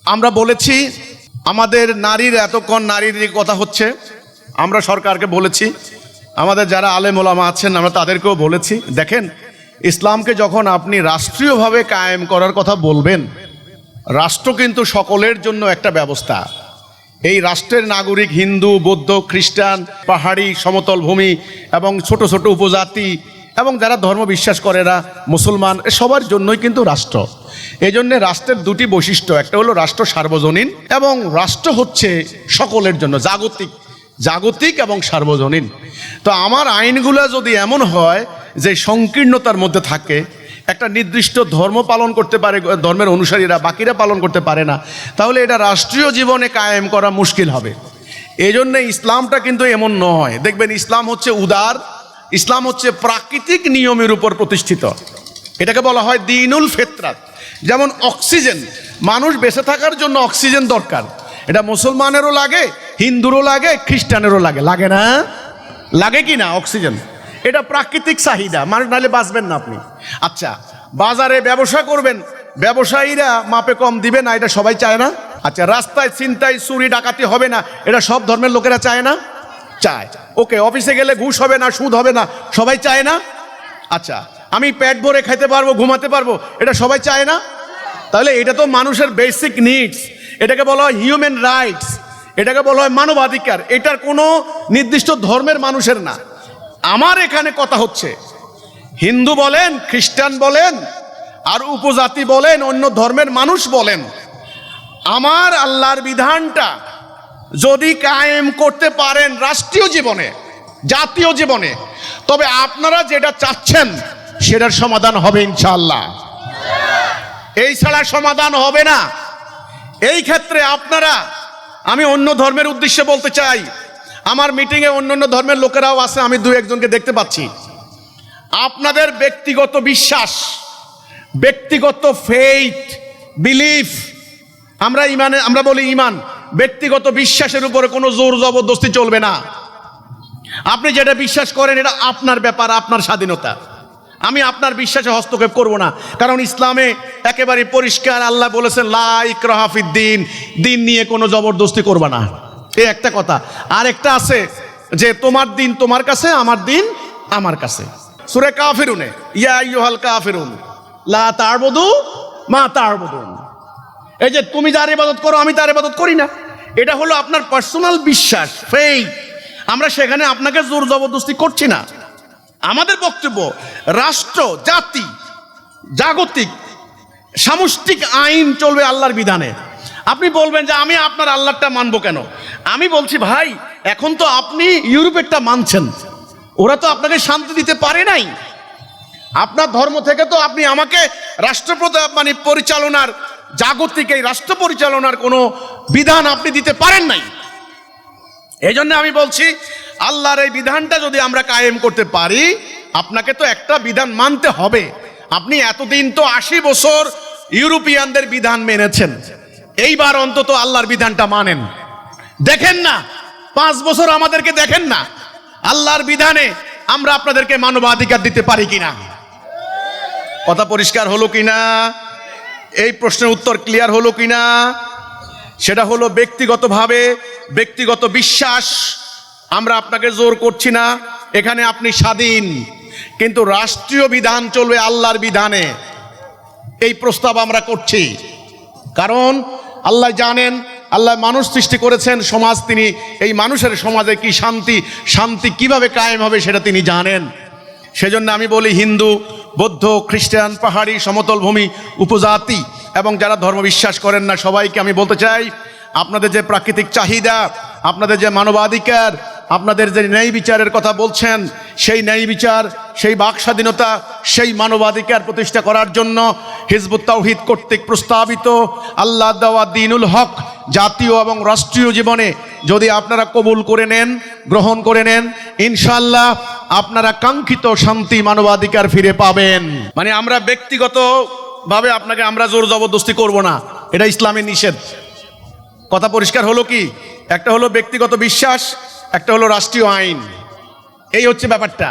আমরা বলেছি আমাদের নারীর এতক্ষণ নারীর কথা হচ্ছে, আমরা সরকারকে বলেছি, আমাদের যারা আলেম ওলামা আছেন আমরা তাদেরকেও বলেছি, দেখেন ইসলামকে যখন আপনি রাষ্ট্রীয়ভাবে কায়েম করার কথা বলবেন, রাষ্ট্র কিন্তু সকলের জন্য একটা ব্যবস্থা। এই রাষ্ট্রের নাগরিক হিন্দু, বৌদ্ধ, খ্রিস্টান, পাহাড়ি, সমতল ভূমি এবং ছোট ছোট উপজাতি এবং যারা ধর্ম বিশ্বাস করে না, মুসলমান, সবার জন্যই কিন্তু রাষ্ট্র। এই জন্যে রাষ্ট্রের দুটি বৈশিষ্ট্য, একটা হলো রাষ্ট্র সার্বজনীন এবং রাষ্ট্র হচ্ছে সকলের জন্য, জাগতিক এবং সার্বজনীন। তো আমার আইনগুলো যদি এমন হয় যে সংকীর্ণতার মধ্যে থাকে, একটা নির্দিষ্ট ধর্ম পালন করতে পারে ধর্মের অনুসারীরা, বাকিরা পালন করতে পারে না, তাহলে এটা রাষ্ট্রীয় জীবনে কায়েম করা মুশকিল হবে। এই জন্যে ইসলামটা কিন্তু এমন নয়। দেখবেন ইসলাম হচ্ছে উদার, ইসলাম হচ্ছে প্রাকৃতিক নিয়মের উপর প্রতিষ্ঠিত। এটাকে বলা হয় দ্বীনুল ফিতরাত। যেমন অক্সিজেন, মানুষ বেঁচে থাকার জন্য অক্সিজেন দরকার, এটা মুসলমানেরও লাগে, হিন্দুরও লাগে, খ্রিস্টানেরও লাগে, লাগে না? লাগে কি না? অক্সিজেন এটা প্রাকৃতিক চাহিদা, মানুষ নাহলে বাঁচবেন না আপনি। আচ্ছা, বাজারে ব্যবসা করবেন, ব্যবসায়ীরা মাপে কম দিবে না, এটা সবাই চায় না? আচ্ছা, রাস্তায় ছিনতাই চুরি ডাকাতি হবে না, এটা সব ধর্মের লোকেরা চায় না? চায়। ওকে, অফিসে গেলে ঘুষ হবে না, সুদ হবে না, সবাই চায় না? আচ্ছা, আমি পেট ভরে খেতে পারবো, ঘুমাতে পারবো, এটা সবাই চায় না? তাহলে এটা তো মানুষের বেসিক নিডস, এটাকে বলা হয় হিউম্যান রাইটস, এটাকে বলা হয় মানবাধিকার। এটার কোনো নির্দিষ্ট ধর্মের মানুষের না। আমার এখানে কথা হচ্ছে, হিন্দু বলেন, খ্রিস্টান বলেন, আর উপজাতি বলেন, অন্য ধর্মের মানুষ বলেন, আমার আল্লাহর বিধানটা যদি কায়েম করতে পারেন রাষ্ট্রীয় জীবনে, জাতীয় জীবনে, তবে আপনারা যেটা চাচ্ছেন সেটার সমাধান হবে ইনশাআল্লাহ। এই ছাড়া সমাধান হবে না। এই ক্ষেত্রে আপনারা, আমি অন্য ধর্মের উদ্দেশ্যে বলতে চাই, আমার মিটিংয়ে অন্য ধর্মের লোকেরাও আছে, আমি দু একজনকে দেখতে পাচ্ছি। আপনাদের ব্যক্তিগত বিশ্বাস, ব্যক্তিগত ফেইথ, বিলিফ, আমরা বলি ইমান, ব্যক্তিগত বিশ্বাসের উপরে কোনো জোর জবরদস্তি চলবে না। আপনি যেটা বিশ্বাস করেন এটা আপনার ব্যাপার, আপনার স্বাধীনতা। আমি আপনার বিশ্বাসে হস্তক্ষেপ করব না, কারণ ইসলামে একেবারে পরিষ্কার আল্লাহ বলেছেন লা ইকরাহা ফিদ্দিন, দিন নিয়ে কোনো জবরদস্তি করবে না। এই একটা কথা। আর একটা আছে যে তোমার দিন তোমার কাছে, আমার দিন আমার কাছে। সূরা কাফিরুনে ইয়া আইয়ুহাল কাফিরুন লা তা'বুদু মা তা'বুদুন, এই যে তুমি যার ইবাদত করো আমি তার ইবাদত করি না, এটা হলো আপনার পার্সোনাল বিশ্বাস, ফেইথ। আমরা সেখানে আপনাকে জোর জবরদস্তি করছি না। আমাদের বক্তব্য রাষ্ট্র, জাতি, জাগতিক, সামষ্টিক আইন চলবে আল্লাহর বিধানে। আপনি বলবেন যে আমি আপনার আল্লাহটা মানবো কেন? আমি বলছি ভাই, এখন তো আপনি ইউরোপেরটা মানছেন, ওরা তো আপনাকে শান্তি দিতে পারে নাই। আপনার ধর্ম থেকে তো আপনি আমাকে পরিচালনার, জাগতিক এই রাষ্ট্র পরিচালনার কোনো বিধান আপনি দিতে পারেন নাই। এই জন্য আমি বলছি আল্লাহর এই বিধানটা যদি আমরা কায়েম করতে পারি, আপনাকে তো একটা বিধান মানতে হবে। আপনি এতদিন তো 80 বছর ইউরোপিয়ানদের বিধান মেনেছেন, এইবার অন্তত আল্লাহর বিধানটা মানেন। দেখেন না 5 বছর আমাদেরকে দেখেন না, আল্লাহর বিধানে আমরা আপনাদেরকে মানবাধিকার দিতে পারি কিনা? কথা পরিষ্কার হলো কিনা? এই প্রশ্নের উত্তর ক্লিয়ার হলো কিনা? সেটা হলো ব্যক্তিগতভাবে, ব্যক্তিগত বিশ্বাস। আমরা আপনাকে জোর করছি না, এখানে আপনি স্বাধীন, কিন্তু রাষ্ট্রীয় বিধান চলবে আল্লাহর বিধানে। এই প্রস্তাব আমরা করছি, কারণ আল্লাহ জানেন, আল্লাহ মানুষ সৃষ্টি করেছেন, সমাজ, তিনি এই মানুষের সমাজে কি শান্তি কিভাবে কায়েম হবে সেটা তিনি জানেন। সেজন্য আমি বলি হিন্দু, বৌদ্ধ, খ্রিস্টান, পাহাড়ি, সমতল ভূমি, উপজাতি এবং যারা ধর্ম বিশ্বাস করেন না, সবাইকে আমি বলতে চাই, আপনাদের যে প্রাকৃতিক চাহিদা, আপনাদের যে মানবাধিকার, আপনাদের যে ন্যায় বিচারের কথা বলছেন, সেই ন্যায় বিচার, সেই বাক স্বাধীনতা, সেই মানবাধিকার প্রতিষ্ঠা করার জন্য হিজবুত তাওহীদ কর্তৃক প্রস্তাবিত আল্লাহ দেওয়া দ্বীনুল হক জাতীয় এবং রাষ্ট্রীয় জীবনে যদি আপনারা কবুল করে নেন, গ্রহণ করে নেন, ইনশাআল্লাহ আপনারা কাঙ্ক্ষিত শান্তি, মানবাধিকার ফিরে পাবেন। মানে আমরা ব্যক্তিগতভাবে আপনাকে আমরা জোর জবরদস্তি করব না, এটা ইসলামের নিষেধ। কথা পরিষ্কার হলো কি? একটা হলো ব্যক্তিগত বিশ্বাস, একটা হলো রাষ্ট্রীয় আইন। এই হচ্ছে ব্যাপারটা।